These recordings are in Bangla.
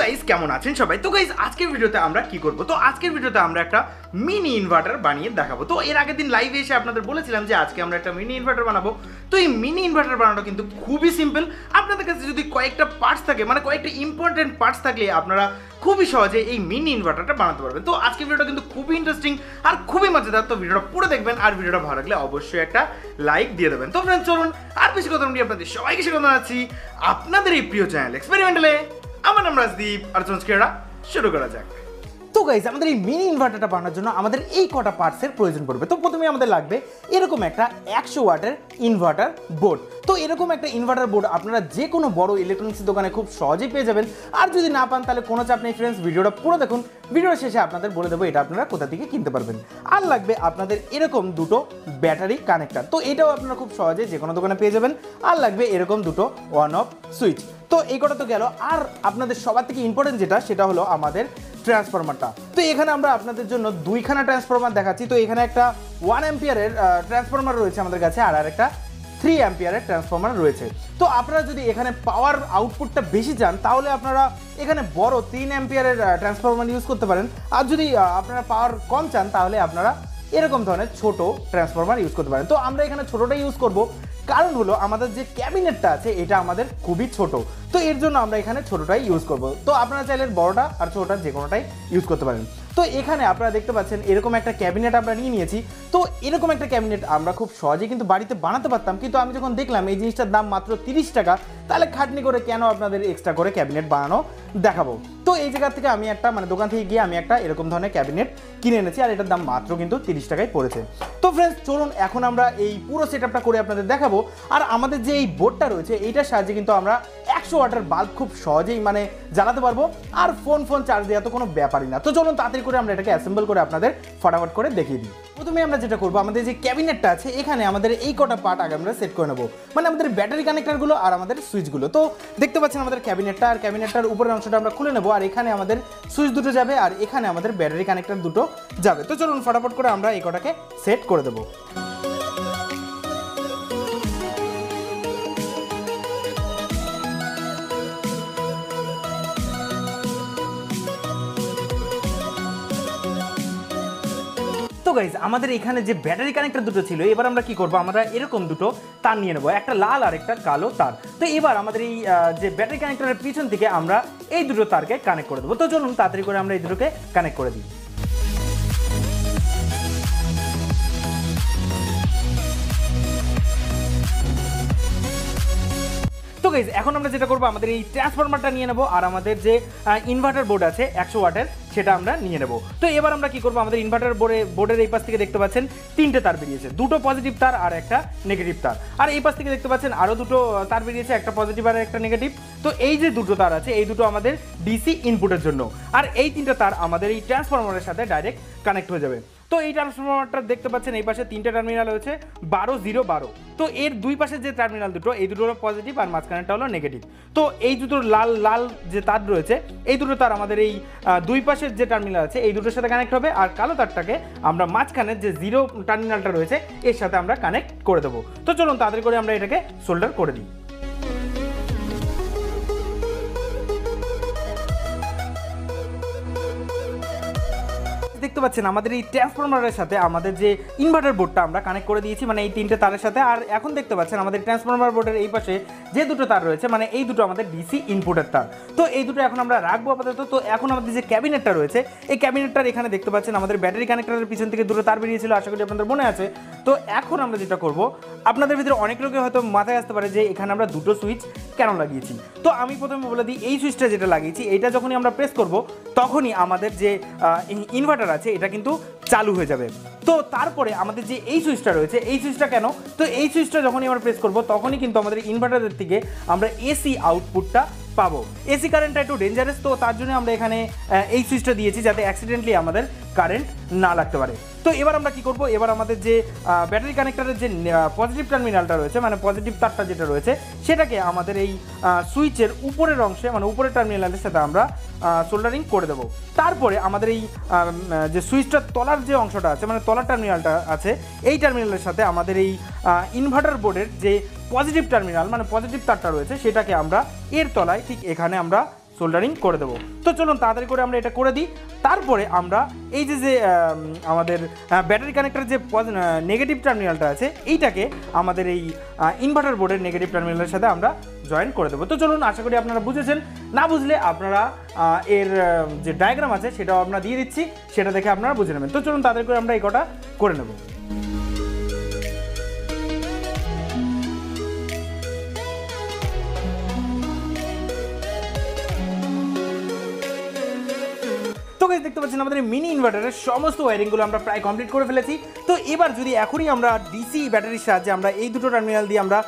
গাইস কেমন আছেন সবাই। তো গাইস আজকের ভিডিওতে আমরা কি করব, তো আজকের ভিডিওতে আমরা একটা মিনি ইনভার্টার বানিয়ে দেখাবো। তো এর আগের দিন লাইভে এসে আপনাদের বলেছিলাম যে আজকে আমরা একটা মিনি ইনভার্টার বানাবো। তো এই মিনি ইনভার্টার বানানো কিন্তু খুবই সিম্পল। আপনাদের কাছে যদি কয়েকটা পার্টস থাকে, মানে কয়েকটা ইম্পর্টেন্ট পার্টস থাকলে আপনারা খুবই সহজে এই মিনি ইনভার্টারটা বানাতে পারবেন। তো আজকের ভিডিওটা কিন্তু খুবই ইন্টারেস্টিং আর খুবই মজাদার। তো ভিডিওটা পুরো দেখবেন আর ভিডিওটা ভালো লাগলে অবশ্যই একটা লাইক দিয়ে দেবেন। তো ফ্রেন্ডস চলুন আর বেশি কথা বলি, আপনাদের সবাইকে স্বাগত জানাচ্ছি আপনাদের এই প্রিয় চ্যানেল এক্সপেরিমেন্টালে। আমার নাম রাজদীপ আর চন্দ্রকেরা, শুরু করা যাক। তো গাইস আমাদের এই মিনি ইনভার্টারটা বানানোর জন্য আমাদের এই কটা পার্টসের প্রয়োজন পড়বে। তো প্রথমে আমাদের লাগবে এরকম একটা 100 ওয়াটের ইনভার্টার বোর্ড। তো এরকম একটা ইনভার্টার বোর্ড আপনারা যে কোনো বড় ইলেকট্রনিক্স দোকানে খুব সহজেই পেয়ে যাবেন। আর যদি না পান তাহলে কোনো চাপ নেই ফ্রেন্ডস, ভিডিওটা পুরো দেখুন। ভিডিওর শেষে আপনাদের বলে দেবো এটা আপনারা কোথা থেকে কিনতে পারবেন। আর লাগবে আপনাদের এরকম দুটো ব্যাটারি কানেক্টর। তো এটাও আপনারা খুব সহজে যে কোনো দোকানে পেয়ে যাবেন। আর লাগবে এরকম দুটো অন অফ সুইচ। তো এই কটা তো গেল। আর আপনাদের সবার থেকে ইম্পর্টেন্ট যেটা, সেটা হলো আমাদের ট্রান্সফরমারটা। তো এখানে আমরা আপনাদের জন্য দুইখানা ট্রান্সফরমার দেখাচ্ছি। তো এখানে একটা 1 অ্যাম্পিয়ারের ট্রান্সফরমার রয়েছে আমাদের কাছে, আর একটা 3 অ্যাম্পিয়ারের ট্রান্সফরমার রয়েছে। তো আপনারা যদি এখানে পাওয়ার আউটপুটটা বেশি চান তাহলে আপনারা এখানে বড় 3 অ্যাম্পিয়ারের ট্রান্সফরমার ইউজ করতে পারেন। আর যদি আপনারা পাওয়ার কম চান তাহলে আপনারা এরকম ধরনের ছোট ট্রান্সফরমার ইউজ করতে পারেন। তো আমরা এখানে ছোটটাই ইউজ করব, কারণ হলো আমাদের যে ক্যাবিনেটটা আছে এটা আমাদের খুবই ছোট। তো এর জন্য আমরা এখানে ছোটটাই ইউজ করব। তো আপনারা চাইলে বড়টা আর ছোটটা যে কোনোটাই ইউজ করতে পারেন। তো এখানে আপনারা দেখতে পাচ্ছেন এরকম একটা ক্যাবিনেট আমরা নিয়ে নিয়েছি। তো এরকম একটা ক্যাবিনেট আমরা খুব সহজেই কিন্তু বাড়িতে বানাতে পারতাম, কিন্তু আমি যখন দেখলাম এই জিনিসটার দাম মাত্র 30 টাকা, তাহলে খাটনি করে কেন আপনাদের এক্সট্রা করে ক্যাবিনেট বানানো দেখাবো। তো এই জায়গা থেকে আমি একটা দোকান থেকে গিয়ে আমি একটা এরকম ধরনের ক্যাবিনেট কিনে এনেছি, আর এটার দাম মাত্র কিন্তু 30 টাকায় পড়েছে। তো ফ্রেন্ডস চলুন এখন আমরা এই পুরো সেটআপটা করে আপনাদের দেখাবো। আর আমাদের যে এই বোর্ডটা রয়েছে এইটার সাহায্যে কিন্তু আমরা 100 ওয়াটের বাল্ব খুব সহজেই জ্বালাতে পারবো। আর ফোন চার্জ দেওয়া তো কোনো ব্যাপারই না। তো চলুন তাড়াতাড়ি করে আমরা এটাকে অ্যাসেম্বল করে আপনাদের ফটাফট করে দেখিয়ে দিই। প্রথমে আমরা যেটা করবো, আমাদের যে ক্যাবিনেটটা আছে এখানে আমাদের এই কটা পার্ট আগে আমরা সেট করে নেবো, আমাদের ব্যাটারি কানেক্টরগুলো আর আমাদের সুইচগুলো। তো দেখতে পাচ্ছেন আমাদের ক্যাবিনেটটা, আর ক্যাবিনেটটার উপরের অংশটা আমরা খুলে নেবো। আর এখানে আমাদের সুইচ দুটো যাবে আর এখানে আমাদের ব্যাটারি কানেক্টর দুটো যাবে। তো চলুন ফটাফট করে আমরা এই কটাকে সেট করে দেবো। তো গাইজ আমাদের এখানে যে ব্যাটারি কানেক্টর দুটো ছিল, এবার আমরা কি করবো, আমরা এরকম দুটো তার নিয়ে নেবো, একটা লাল আর একটা কালো তার। তো এবার আমাদের এই যে ব্যাটারি কানেক্টরের পিছন থেকে আমরা এই দুটো তারকে কানেক্ট করে দেবো। তো চলুন তাড়াতাড়ি করে আমরা এই দুটোকে কানেক্ট করে দিই। তো গাইজ এখন আমরা যেটা করবো, আমাদের এই ট্রান্সফরমারটা নিয়ে নেবো আর আমাদের যে ইনভার্টার বোর্ড আছে 100 ওয়াটের সেটা আমরা নিয়ে নেবো। তো এবার আমরা কি করবো, আমাদের ইনভার্টার বোর্ডের এই পাশ থেকে দেখতে পাচ্ছেন 3টে তার বেরিয়েছে, দুটো পজিটিভ তার আর একটা নেগেটিভ তার। আর এই পাশ থেকে দেখতে পাচ্ছেন আরও দুটো তার বেরিয়েছে, একটা পজিটিভ আর একটা নেগেটিভ। তো এই যে দুটো তার আছে এই দুটো আমাদের ডিসি ইনপুটের জন্য, আর এই 3টে তার আমাদের এই ট্রান্সফরমারের সাথে ডাইরেক্ট কানেক্ট হয়ে যাবে। তো এই ট্রান্সফরমারটা দেখতে পাচ্ছেন এই পাশে 3টে টার্মিনাল হয়েছে 12, 0, 12। তো এর দুই পাশের যে টার্মিনাল দুটো, এই দুটো হলো পজিটিভ আর মাঝখানেরটা হলো নেগেটিভ। তো এই দুটো লাল যে তার রয়েছে এই দুটো তার আমাদের এই দুই পাশের যে টার্মিনাল আছে এই দুটোর সাথে কানেক্ট হবে, আর কালো তারটাকে আমরা মাঝখানের যে 0 টার্মিনালটা রয়েছে এর সাথে আমরা কানেক্ট করে দেবো। তো চলুন তাড়াতাড়ি করে আমরা এটাকে সোল্ডার করে দিই। দেখতে পাচ্ছেন আমাদের এই ট্রান্সফরমারের সাথে আমাদের যে ইনভার্টার বোর্ডটা আমরা কানেক্ট করে দিয়েছি, এই 3টে তারের সাথে। আর এখন দেখতে পাচ্ছেন আমাদের ট্রান্সফরমার বোর্ডের এই পাশে যে দুটো তার রয়েছে, এই দুটো আমাদের ডিসি ইনপুটের তার। তো এই দুটো এখন আমরা রাখবো আপাতত। তো এখন আমাদের যে ক্যাবিনেটটা রয়েছে এই ক্যাবিনেটটার এখানে দেখতে পাচ্ছেন আমাদের ব্যাটারি কানেক্টরের পিছন থেকে দুটো তার বেরিয়েছিল, আশা করি আপনাদের মনে আছে। তো এখন আমরা যেটা করব, আপনাদের ভিতরে অনেক লোকের হয়তো মাথায় আসতে পারে যে এখানে আমরা দুটো সুইচ কেন লাগিয়েছি। তো আমি প্রথমে বলে দিই, এই সুইচটা যেটা লাগিয়েছি এইটা যখনই আমরা প্রেস করব তখনই আমাদের যে ইনভার্টার আছে এটা কিন্তু চালু হয়ে যাবে। তো তারপরে আমাদের যে এই সুইচটা রয়েছে এই সুইচটা কেন, তো এই সুইচটা যখনই আমরা প্রেস করব তখনই কিন্তু আমাদের ইনভার্টারের থেকে আমরা এসি আউটপুটটা পাবো। এসি কারেন্টটা একটু ডেঞ্জারাস, তো তার জন্য আমরা এখানে এই সুইচটা দিয়েছি যাতে অ্যাক্সিডেন্টলি আমাদের কারেন্ট না লাগতে পারে। তো এবার আমরা কি করব, এবার আমাদের যে ব্যাটারি কানেক্টরের যে পজিটিভ টার্মিনালটা রয়েছে, পজিটিভ তারটা যেটা রয়েছে সেটাকে আমাদের এই সুইচের উপরের অংশে উপরের টার্মিনালের সাথে আমরা সোল্ডারিং করে দেবো। তারপরে আমাদের এই যে সুইচটার তলার যে অংশটা আছে, তলার টার্মিনালটা আছে, এই টার্মিনালের সাথে আমাদের এই ইনভার্টার বোর্ডের যে পজিটিভ টার্মিনাল পজিটিভ তারটা রয়েছে সেটাকে আমরা এর তলায় ঠিক এখানে আমরা সোল্ডারিং করে দেবো। তো চলুন তাড়াতাড়ি করে আমরা এটা করে দিই। তারপরে আমরা এই যে আমাদের ব্যাটারি কানেক্টরের যে নেগেটিভ টার্মিনালটা আছে এইটাকে আমাদের এই ইনভার্টার বোর্ডের নেগেটিভ টার্মিনালের সাথে আমরা জয়েন করে দেবো। তো চলুন, আশা করি আপনারা বুঝেছেন। না বুঝলে আপনারা এর যে ডায়াগ্রাম আছে সেটাও আমরা দিয়ে দিচ্ছি, সেটা দেখে আপনারা বুঝে নেবেন। তো চলুন তাড়াতাড়ি করে আমরা এই কটা করে নেব। তো গাইস দেখতে পাচ্ছেন আমাদের মিনি ইনভার্টারের সমস্ত ওয়্যারিংগুলো আমরা প্রায় কমপ্লিট করে ফেলেছি। তো এবার যদি এখনই আমরা ডিসি ব্যাটারির সাহায্যে আমরা এই দুটো টার্মিনাল দিয়ে আমরা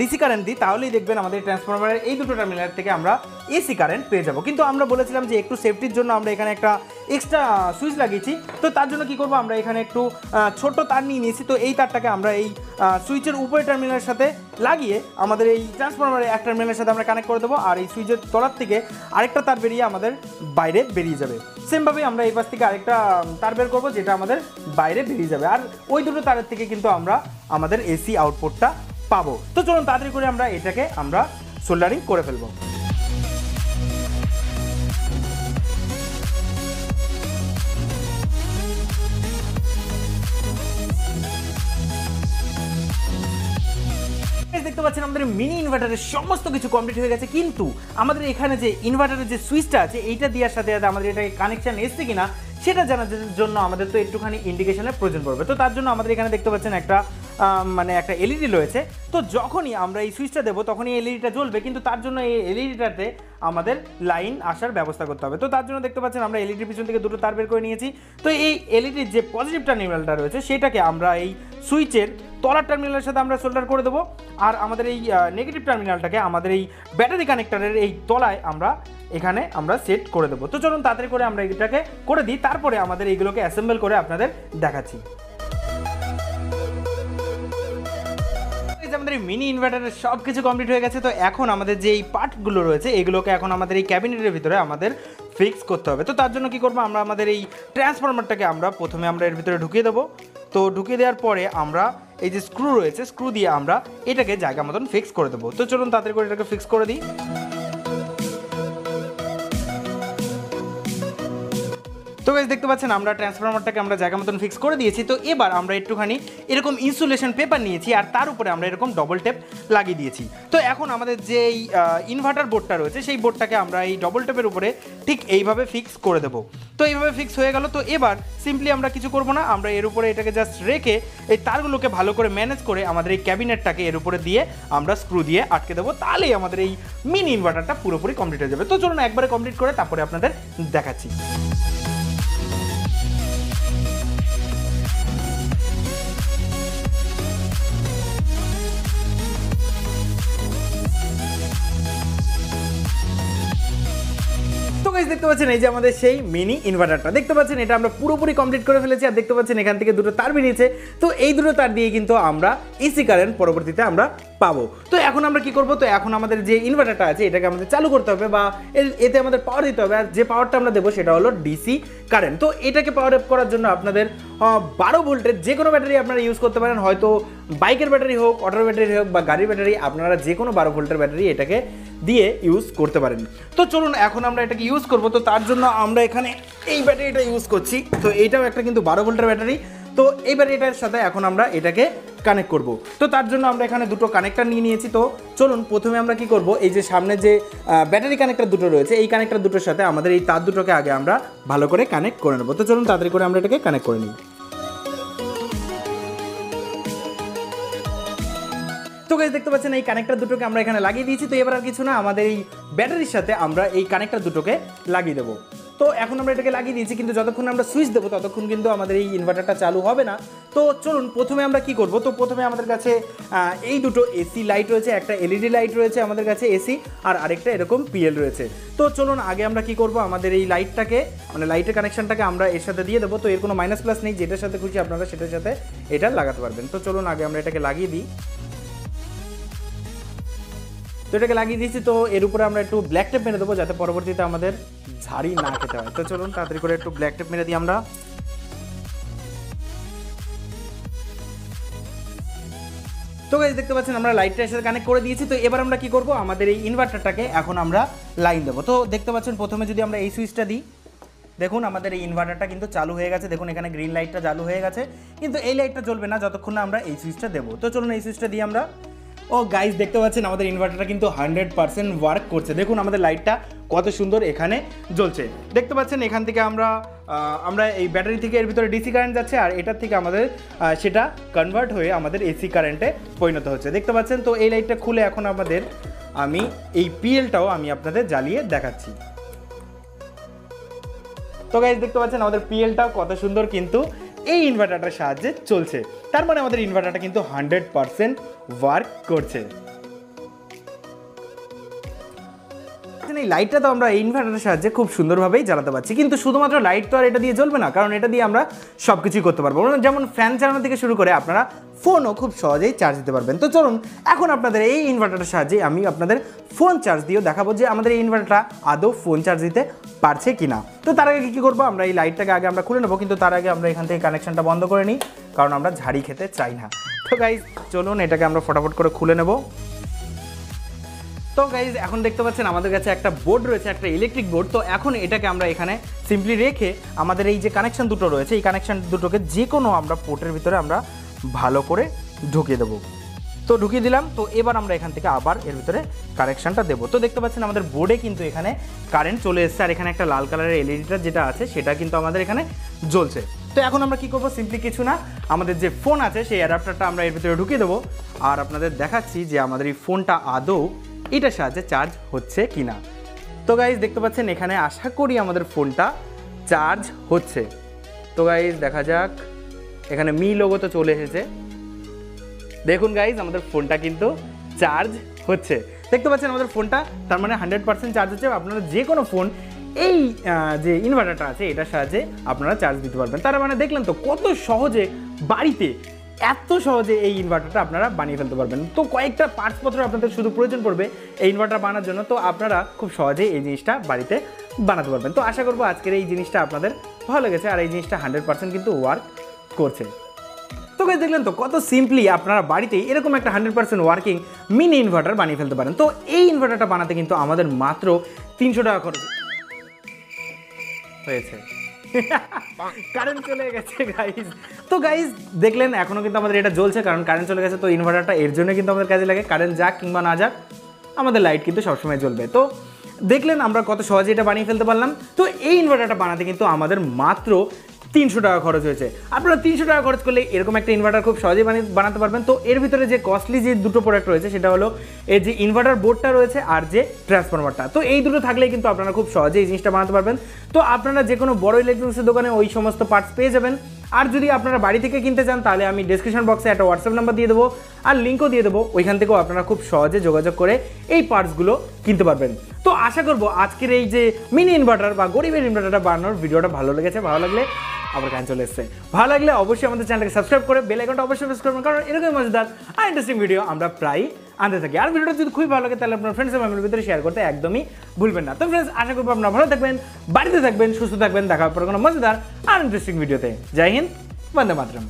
ডিসি কারেন্ট দিই, তাহলেই দেখবেন আমাদের ট্রান্সফরমারের এই দুটো টার্মিনাল থেকে আমরা এসি কারেন্ট পেয়ে যাব। কিন্তু আমরা বলেছিলাম যে একটু সেফটির জন্য আমরা এখানে একটা এক্সট্রা সুইচ লাগিয়েছি। তো তার জন্য কি করব, আমরা এখানে একটু ছোট তার নিয়ে নিয়েছি। তো এই তারটাকে আমরা এই সুইচের উপরের টার্মিনালের সাথে লাগিয়ে আমাদের এই ট্রান্সফরমারের এক টার্মিনালের সাথে আমরা কানেক্ট করে দেবো, আর এই সুইচের তলার থেকে আরেকটা তার বেরিয়ে আমাদের বাইরে বেরিয়ে যাবে। সেমভাবে আমরা এই পাশ থেকে আরেকটা তার বের করবো যেটা আমাদের বাইরে বেরিয়ে যাবে, আর ওই দুটো তারের থেকে কিন্তু আমরা আমাদের এসি আউটপুটটা পাবো। তো চলুন তাড়াতাড়ি করে আমরা এটাকে আমরা সোল্ডারিং করে ফেলবো। দেখতে পাচ্ছেন আমাদের মিনি ইনভার্টারের সমস্ত কিছু কমপ্লিট হয়ে গেছে, কিন্তু আমাদের এখানে যে ইনভার্টারের যে সুইচটা আছে এইটা দেওয়ার সাথে সাথে আমাদের এটাকে কানেকশন এসছে কিনা সেটা জানার জন্য আমাদের তো একটুখানি ইন্ডিকেশনের প্রয়োজন পড়বে। তো তার জন্য আমাদের এখানে দেখতে পাচ্ছেন একটা একটা এলইডি রয়েছে। তো যখনই আমরা এই সুইচটা দেবো তখনই এলইডিটা জ্বলবে, কিন্তু তার জন্য এই এলইডিটাতে আমাদের লাইন আসার ব্যবস্থা করতে হবে। তো তার জন্য দেখতে পাচ্ছেন আমরা এলইডির পিছন থেকে দুটো তার বের করে নিয়েছি। তো এই এলইডির যে পজিটিভ টার্মিনালটা রয়েছে সেটাকে আমরা এই সুইচের তলার টার্মিনালের সাথে আমরা সোল্ডার করে দেবো, আর আমাদের এই নেগেটিভ টার্মিনালটাকে আমাদের এই ব্যাটারি কানেক্টরের এই তলায় আমরা এখানে আমরা সেট করে দেবো। তো চলুন তাড়াতাড়ি করে আমরা এটাকে করে দিই, তারপরে আমাদের এইগুলোকে অ্যাসেম্বল করে আপনাদের দেখাচ্ছি। আমাদের মিনি ইনভার্টারের সব কিছু কমপ্লিট হয়ে গেছে। তো এখন আমাদের যে এই পার্টগুলো রয়েছে এগুলোকে এখন আমাদের এই ক্যাবিনেটের ভিতরে আমাদের ফিক্স করতে হবে। তো তার জন্য কি করবো, আমরা আমাদের এই ট্রান্সফরমারটাকে আমরা প্রথমে আমরা এর ভিতরে ঢুকিয়ে দেবো। তো ঢুকিয়ে দেওয়ার পরে আমরা এই যে স্ক্রু রয়েছে স্ক্রু দিয়ে আমরা এটাকে জায়গা মতন ফিক্স করে দেবো। তো চলুন তাড়াতাড়ি করে এটাকে ফিক্স করে দিই। তো গাইস দেখতে পাচ্ছেন আমরা ট্রান্সফরমারটাকে আমরা জায়গা মতন ফিক্স করে দিয়েছি। তো এবার আমরা একটুখানি এরকম ইনসুলেশন পেপার নিয়েছি, আর তার উপরে আমরা এরকম ডবল টেপ লাগিয়ে দিয়েছি। তো এখন আমাদের যে এই ইনভার্টার বোর্ডটা রয়েছে সেই বোর্ডটাকে আমরা এই ডবল টেপের উপরে ঠিক এইভাবে ফিক্স করে দেবো। তো এইভাবে ফিক্স হয়ে গেল। তো এবার সিম্পলি আমরা কিছু করবো না, আমরা এর উপরে এটাকে জাস্ট রেখে এই তারগুলোকে ভালো করে ম্যানেজ করে আমাদের এই ক্যাবিনেটটাকে এর উপরে দিয়ে আমরা স্ক্রু দিয়ে আটকে দেবো, তাহলেই আমাদের এই মিনি ইনভার্টারটা পুরোপুরি কমপ্লিট হয়ে যাবে। তো চলুন একবারে কমপ্লিট করে তারপরে আপনাদের দেখাচ্ছি। দেখতে পাচ্ছেন এই যে আমাদের সেই মিনি ইনভার্টারটা দেখতে পাচ্ছেন, এটা আমরা পুরোপুরি কমপ্লিট করে ফেলেছি। আর দেখতে পাচ্ছেন এখান থেকে দুটো তার বেরিয়েছে। তো এই দুটো তার দিয়ে কিন্তু আমরা এসি কারেন্ট পরবর্তীতে আমরা পাবো। তো এখন আমরা কি করব, তো এখন আমাদের যে ইনভার্টারটা আছে এটাকে আমাদের চালু করতে হবে বা এতে আমাদের পাওয়ার দিতে হবে। আর যে পাওয়ারটা আমরা দেবো সেটা হলো ডিসি কারেন্ট। তো এটাকে পাওয়ার আপ করার জন্য আপনাদের 12 ভোল্টের যে কোনো ব্যাটারি আপনারা ইউজ করতে পারেন, হয়তো বাইকের ব্যাটারি হোক, অটোর ব্যাটারি হোক বা গাড়ির ব্যাটারি, আপনারা যে কোনো 12 ভোল্টের ব্যাটারি এটাকে দিয়ে ইউজ করতে পারেন। তো চলুন এখন আমরা এটাকে ইউজ করব। তো তার জন্য আমরা এখানে এই ব্যাটারিটা ইউজ করছি। তো এইটাও একটা কিন্তু 12 ভোল্টের ব্যাটারি। তো এই ব্যাটারিটার সাথে এখন আমরা এটাকে কানেক্ট করব। তো তার জন্য আমরা এখানে দুটো কানেক্টর নিয়ে নিয়েছি। তো চলুন প্রথমে আমরা কি করব, এই যে সামনে যে ব্যাটারি কানেক্টর দুটো রয়েছে এই কানেক্টর দুটোর সাথে আমাদের এই তার দুটোকে আগে আমরা ভালো করে কানেক্ট করে নেব। তো চলুন তাড়াতাড়ি করে আমরা এটাকে কানেক্ট করে নিই। তো গাইস দেখতে পাচ্ছেন এই কানেক্টর দুটোকে আমরা এখানে লাগিয়ে দিয়েছি। তো এবার আর কিছু না, আমাদের এই ব্যাটারির সাথে আমরা এই কানেক্টর দুটোকে লাগিয়ে দেবো। তো এখন আমরা এটাকে লাগিয়ে দিয়েছি, কিন্তু যতক্ষণ আমরা সুইচ দেবো ততক্ষণ কিন্তু আমাদের এই ইনভার্টারটা চালু হবে না। তো চলুন প্রথমে আমরা কি করব, তো প্রথমে আমাদের কাছে এই দুটো এসি লাইট রয়েছে, একটা এলইডি লাইট রয়েছে আমাদের কাছে এসি, আর আরেকটা এরকম পিএল রয়েছে। তো চলুন আগে আমরা কি করব, আমাদের এই লাইটটাকে মানে লাইটের কানেকশনটাকে আমরা এর সাথে দিয়ে দেবো। তো এর কোনো মাইনাস প্লাস নেই, যেটার সাথে খুশি আপনারা সেটার সাথে এটা লাগাতে পারবেন। তো চলুন আগে আমরা এটাকে লাগিয়ে দিই। তো এটাকে লাগিয়ে দিয়েছি। তো এর উপরে আমরা একটু ব্ল্যাক টেপ মেরে দেবো যাতে পরবর্তীতে আমাদের ঝাড়ি না খেতে হয়। তো চলুন তাড়াতাড়ি করে একটু ব্ল্যাক টেপ মেরে দিই আমরা। তো গাইস দেখতে পাচ্ছেন আমরা লাইটটা এর সাথে কানেক্ট করে দিয়েছি। তো এবার আমরা কি করব, আমাদের এই ইনভার্টারটাকে এখন আমরা লাইন দেবো। তো দেখতে পাচ্ছেন প্রথমে যদি আমরা এই সুইচটা দিই, দেখুন আমাদের এই ইনভার্টারটা কিন্তু চালু হয়ে গেছে। দেখুন এখানে গ্রিন লাইটটা চালু হয়ে গেছে, কিন্তু এই লাইটটা জ্বলবে না যতক্ষণ না আমরা এই সুইচটা দেবো। তো চলুন এই সুইচটা দিই আমরা। ও গাইস দেখতে পাচ্ছেন আমাদের ইনভার্টারটা কিন্তু 100% ওয়ার্ক করছে। দেখুন আমাদের লাইটটা কত সুন্দর এখানে জ্বলছে। দেখতে পাচ্ছেন এখান থেকে আমরা এই ব্যাটারি থেকে এর ভিতরে ডিসি কারেন্ট যাচ্ছে, আর এটার থেকে আমাদের সেটা কনভার্ট হয়ে আমাদের এসি কারেন্টে পরিণত হচ্ছে। দেখতে পাচ্ছেন। তো এই লাইটটা খুলে এখন আমি এই পিএলটাও আমি আপনাদের জ্বালিয়ে দেখাচ্ছি। তো গাইস দেখতে পাচ্ছেন আমাদের পিএলটাও কত সুন্দর কিন্তু এই ইনভার্টারটার সাহায্যে চলছে। তার মানে আমাদের ইনভার্টারটা কিন্তু 100% ওয়ার্ক করছে। এই লাইটটা তো আমরা এই ইনভার্টারের সাহায্যে খুব সুন্দরভাবেই জ্বালাতে পারছি, কিন্তু শুধুমাত্র লাইট তো আর এটা দিয়ে জ্বলবে না, কারণ এটা দিয়ে আমরা সব কিছুই করতে পারবো। যেমন ফ্যান চালানো থেকে শুরু করে আপনারা ফোনও খুব সহজেই চার্জ দিতে পারবেন। তো চলুন এখন আপনাদের এই ইনভার্টারের সাহায্যে আমি আপনাদের ফোন চার্জ দিয়েও দেখাবো যে আমাদের এই ইনভার্টারটা আদৌ ফোন চার্জ দিতে পারছে কিনা। তো তার আগে কী করবো, আমরা এই লাইটটাকে আগে আমরা খুলে নেবো, কিন্তু তার আগে আমরা এখান থেকে কানেকশনটা বন্ধ করে নিই, কারণ আমরা ঝাড়ি খেতে চাই না। তো গাইজ চলুন এটাকে আমরা ফটাফট করে খুলে নেব। তো গাইজ এখন দেখতে পাচ্ছেন আমাদের কাছে একটা বোর্ড রয়েছে, একটা ইলেকট্রিক বোর্ড। তো এখন এটাকে আমরা এখানে সিম্পলি রেখে আমাদের এই যে কানেকশন দুটো রয়েছে, এই কানেকশন দুটোকে যে কোনো আমরা পোর্টের ভিতরে আমরা ভালো করে ঢুকিয়ে দেবো। তো ঢুকিয়ে দিলাম। তো এবার আমরা এখান থেকে আবার এর ভিতরে কানেকশনটা দেবো। তো দেখতে পাচ্ছেন আমাদের বোর্ডে কিন্তু এখানে কারেন্ট চলে এসেছে, আর এখানে একটা লাল কালারের এলইডিটা যেটা আছে সেটা কিন্তু আমাদের এখানে জ্বলছে। তো এখন আমরা কি করবো, সিম্পলি কিছু না, আমাদের যে ফোন আছে সেই অ্যাডাপ্টারটা আমরা এর ভিতরে ঢুকিয়ে দেবো, আর আপনাদের দেখাচ্ছি যে আমাদের এই ফোনটা আদৌ এটার সাহায্যে চার্জ হচ্ছে কিনা। তো গাইজ দেখতে পাচ্ছেন এখানে আশা করি আমাদের ফোনটা চার্জ হচ্ছে। তো গাইজ দেখা যাক, এখানে মি লোগো তো চলে এসেছে। দেখুন গাইজ আমাদের ফোনটা কিন্তু চার্জ হচ্ছে। দেখতে পাচ্ছেন আমাদের ফোনটা তার মানে 100% চার্জ হচ্ছে। আপনারা যে কোনো ফোন এই যে ইনভার্টারটা আছে এটার সাহায্যে আপনারা চার্জ দিতে পারবেন। তার মানে দেখলেন তো কত সহজে বাড়িতে এত সহজে এই ইনভার্টারটা আপনারা বানিয়ে ফেলতে পারবেন। তো কয়েকটা পার্টসপত্র আপনাদের শুধু প্রয়োজন পড়বে এই ইনভার্টার বানানোর জন্য। তো আপনারা খুব সহজেই এই জিনিসটা বাড়িতে বানাতে পারবেন। তো আশা করবো আজকের এই জিনিসটা আপনাদের ভালো লেগেছে, আর এই জিনিসটা 100% কিন্তু ওয়ার্ক করছে। তো গাইস দেখলেন তো কত সিম্পলি আপনারা বাড়িতেই এরকম একটা 100% ওয়ার্কিং মিনি ইনভার্টার বানিয়ে ফেলতে পারেন। তো এই ইনভার্টারটা বানাতে কিন্তু আমাদের মাত্র 300 টাকা খরচ হয়েছে। কারেন্ট চলে গেছে গাইজ। তো গাইজ দেখলেন এখনও কিন্তু আমাদের এটা জ্বলছে, কারণ কারেন্ট চলে গেছে। তো ইনভার্টারটা এর জন্য কিন্তু আমাদের কাজে লাগে, কারেন্ট যাক কিংবা না যাক আমাদের লাইট কিন্তু সবসময় জ্বলবে। তো দেখলেন আমরা কত সহজে এটা বানিয়ে ফেলতে পারলাম। তো এই ইনভার্টারটা বানাতে কিন্তু আমাদের মাত্র 300 টাকা খরচ হয়েছে। আপনারা 300 টাকা খরচ করলে এরকম একটা ইনভার্টার খুব সহজেই বানাতে পারবেন। তো এর ভিতরে যে কস্টলি যে দুটো প্রোডাক্ট রয়েছে সেটা হলো এর যে ইনভার্টার বোর্ডটা রয়েছে আর যে ট্রান্সফরমারটা। তো এই দুটো থাকলেই কিন্তু আপনারা খুব সহজেই এই জিনিসটা বানাতে পারবেন। তো আপনারা যে কোনো বড় ইলেকট্রনিক্সের দোকানে ওই সমস্ত পার্টস পেয়ে যাবেন। আর যদি আপনারা বাড়ি থেকে কিনতে চান তাহলে আমি ডেসক্রিপশন বক্সে একটা হোয়াটসঅ্যাপ নাম্বার দিয়ে দেবো আর লিঙ্কও দিয়ে দেবো, ওইখান থেকেও আপনারা খুব সহজে যোগাযোগ করে এই পার্টসগুলো কিনতে পারবেন। তো আশা করবো আজকের এই যে মিনি ইনভার্টার বা গরিবের ইনভার্টারটা বানানোর ভিডিওটা ভালো লেগেছে। ভালো লাগলে আবার কান চলে এসছে, ভালো লাগলে অবশ্যই আমাদের চ্যানেলকে সাবস্ক্রাইব করে বেল আইকনটা অবশ্যই প্রেস করবেন, কারণ এরকম মজাদার আর ইন্টারেস্টিং ভিডিও আমরা প্রায় আনতে থাকি। আর ভিডিওটা যদি খুবই ভালো লাগে তাহলে আপনার ফ্রেন্ডস এবং ফ্যামিলির ভিতরে শেয়ার করতে একদমই ভুলবেন না। তো ফ্রেন্ডস আশা করবো আপনারা ভালো থাকবেন, বাড়িতে থাকবেন, সুস্থ থাকবেন। দেখা হবে কোনো মজাদার আর ইন্টারেস্টিং ভিডিওতে। জয় হিন্দ, বন্দে মাতরম।